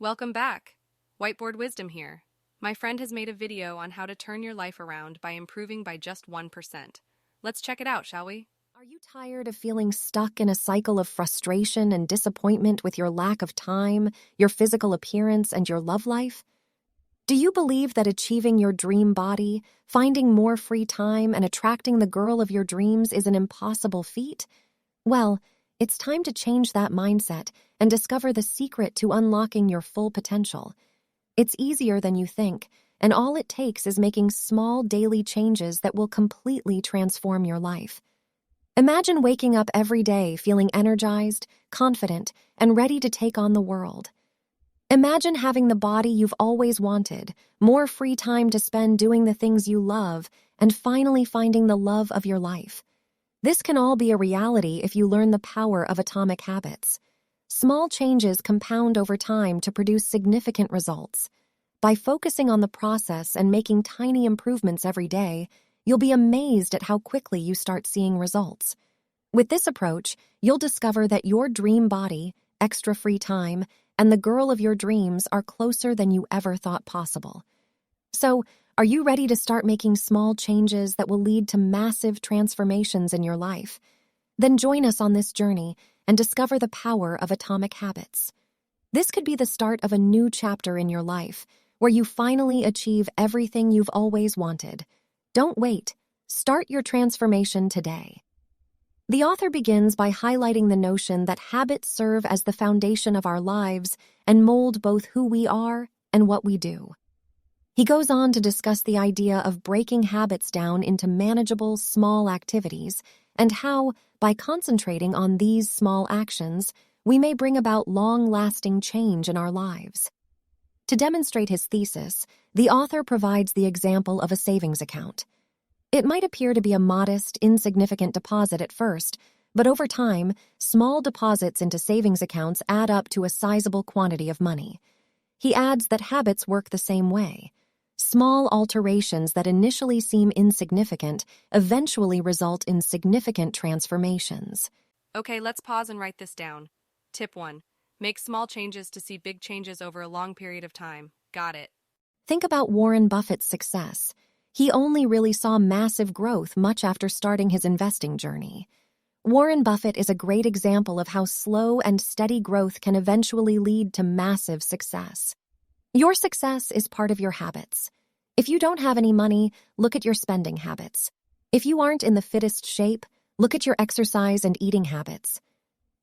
Welcome back. Whiteboard Wisdom here. My friend has made a video on how to turn your life around by improving by just 1%. Let's check it out, shall we? Are you tired of feeling stuck in a cycle of frustration and disappointment with your lack of time, your physical appearance, and your love life? Do you believe that achieving your dream body, finding more free time, and attracting the girl of your dreams is an impossible feat? Well, it's time to change that mindset and discover the secret to unlocking your full potential. It's easier than you think, and all it takes is making small daily changes that will completely transform your life. Imagine waking up every day feeling energized, confident, and ready to take on the world. Imagine having the body you've always wanted, more free time to spend doing the things you love, and finally finding the love of your life. This can all be a reality if you learn the power of atomic habits. Small changes compound over time to produce significant results. By focusing on the process and making tiny improvements every day, you'll be amazed at how quickly you start seeing results. With this approach, you'll discover that your dream body, extra free time, and the girl of your dreams are closer than you ever thought possible. So, are you ready to start making small changes that will lead to massive transformations in your life? Then join us on this journey and discover the power of atomic habits. This could be the start of a new chapter in your life, where you finally achieve everything you've always wanted. Don't wait. Start your transformation today. The author begins by highlighting the notion that habits serve as the foundation of our lives and mold both who we are and what we do. He goes on to discuss the idea of breaking habits down into manageable, small activities and how, by concentrating on these small actions, we may bring about long-lasting change in our lives. To demonstrate his thesis, the author provides the example of a savings account. It might appear to be a modest, insignificant deposit at first, but over time, small deposits into savings accounts add up to a sizable quantity of money. He adds that habits work the same way. Small alterations that initially seem insignificant eventually result in significant transformations. Okay, let's pause and write this down. Tip 1. Make small changes to see big changes over a long period of time. Got it. Think about Warren Buffett's success. He only really saw massive growth much after starting his investing journey. Warren Buffett is a great example of how slow and steady growth can eventually lead to massive success. Your success is part of your habits. If you don't have any money, look at your spending habits. If you aren't in the fittest shape, look at your exercise and eating habits.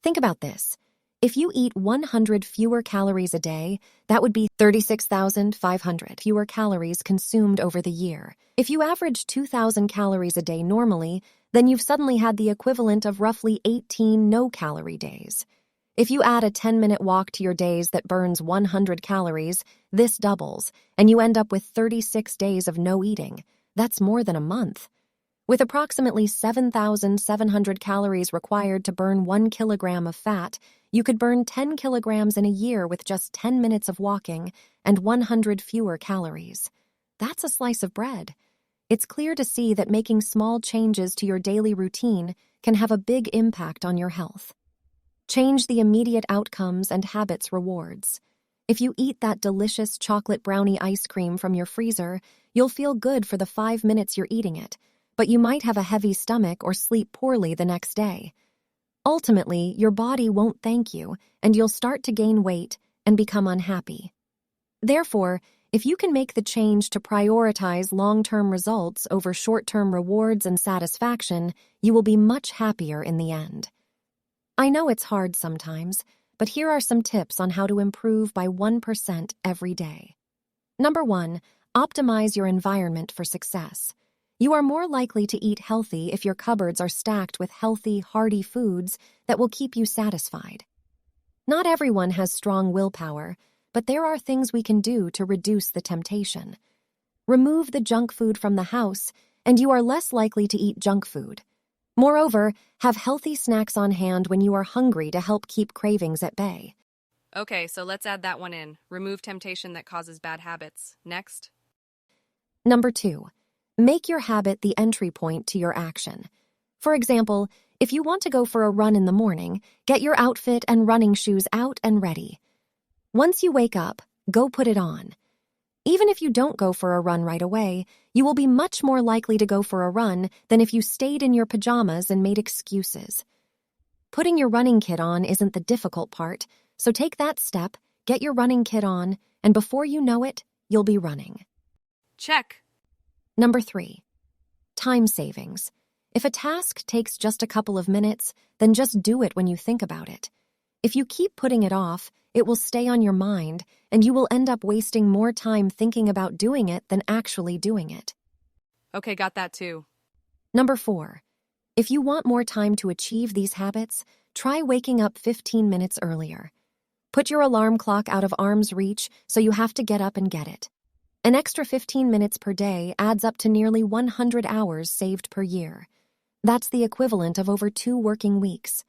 Think about this. If you eat 100 fewer calories a day, that would be 36,500 fewer calories consumed over the year. If you average 2,000 calories a day normally, then you've suddenly had the equivalent of roughly 18 no-calorie days. If you add a 10-minute walk to your days that burns 100 calories, this doubles, and you end up with 36 days of no eating. That's more than a month. With approximately 7,700 calories required to burn 1 kilogram of fat, you could burn 10 kilograms in a year with just 10 minutes of walking and 100 fewer calories. That's a slice of bread. It's clear to see that making small changes to your daily routine can have a big impact on your health. Change the immediate outcomes and habits rewards. If you eat that delicious chocolate brownie ice cream from your freezer, you'll feel good for the 5 minutes you're eating it, but you might have a heavy stomach or sleep poorly the next day. Ultimately, your body won't thank you, and you'll start to gain weight and become unhappy. Therefore, if you can make the change to prioritize long-term results over short-term rewards and satisfaction, you will be much happier in the end. I know it's hard sometimes, but here are some tips on how to improve by 1% every day. Number 1, optimize your environment for success. You are more likely to eat healthy if your cupboards are stacked with healthy, hearty foods that will keep you satisfied. Not everyone has strong willpower, but there are things we can do to reduce the temptation. Remove the junk food from the house, and you are less likely to eat junk food. Moreover, have healthy snacks on hand when you are hungry to help keep cravings at bay. Okay, so let's add that one in. Remove temptation that causes bad habits. Next. Number 2, make your habit the entry point to your action. For example, if you want to go for a run in the morning, get your outfit and running shoes out and ready. Once you wake up, go put it on. Even if you don't go for a run right away, you will be much more likely to go for a run than if you stayed in your pajamas and made excuses. Putting your running kit on isn't the difficult part, so take that step, get your running kit on, and before you know it, you'll be running. Check. Number 3. Time savings. If a task takes just a couple of minutes, then just do it when you think about it. If you keep putting it off, it will stay on your mind, and you will end up wasting more time thinking about doing it than actually doing it. Okay, got that too. Number 4. If you want more time to achieve these habits, try waking up 15 minutes earlier. Put your alarm clock out of arm's reach so you have to get up and get it. An extra 15 minutes per day adds up to nearly 100 hours saved per year. That's the equivalent of over 2 working weeks.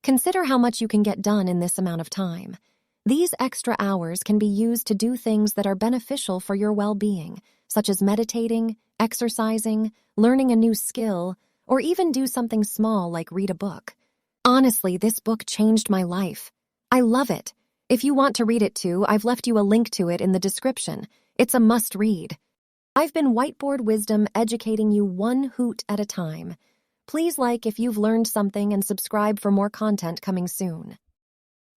Consider how much you can get done in this amount of time. These extra hours can be used to do things that are beneficial for your well-being, such as meditating, exercising, learning a new skill, or even do something small like read a book. Honestly, this book changed my life. I love it. If you want to read it too, I've left you a link to it in the description. It's a must-read. I've been Whiteboard Wisdom educating you one hoot at a time. Please like if you've learned something and subscribe for more content coming soon.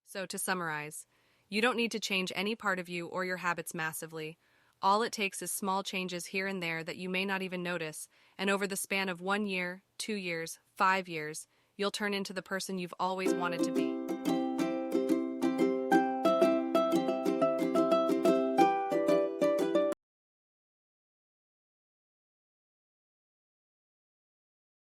So to summarize, you don't need to change any part of you or your habits massively. All it takes is small changes here and there that you may not even notice, and over the span of 1 year, 2 years, 5 years, you'll turn into the person you've always wanted to be.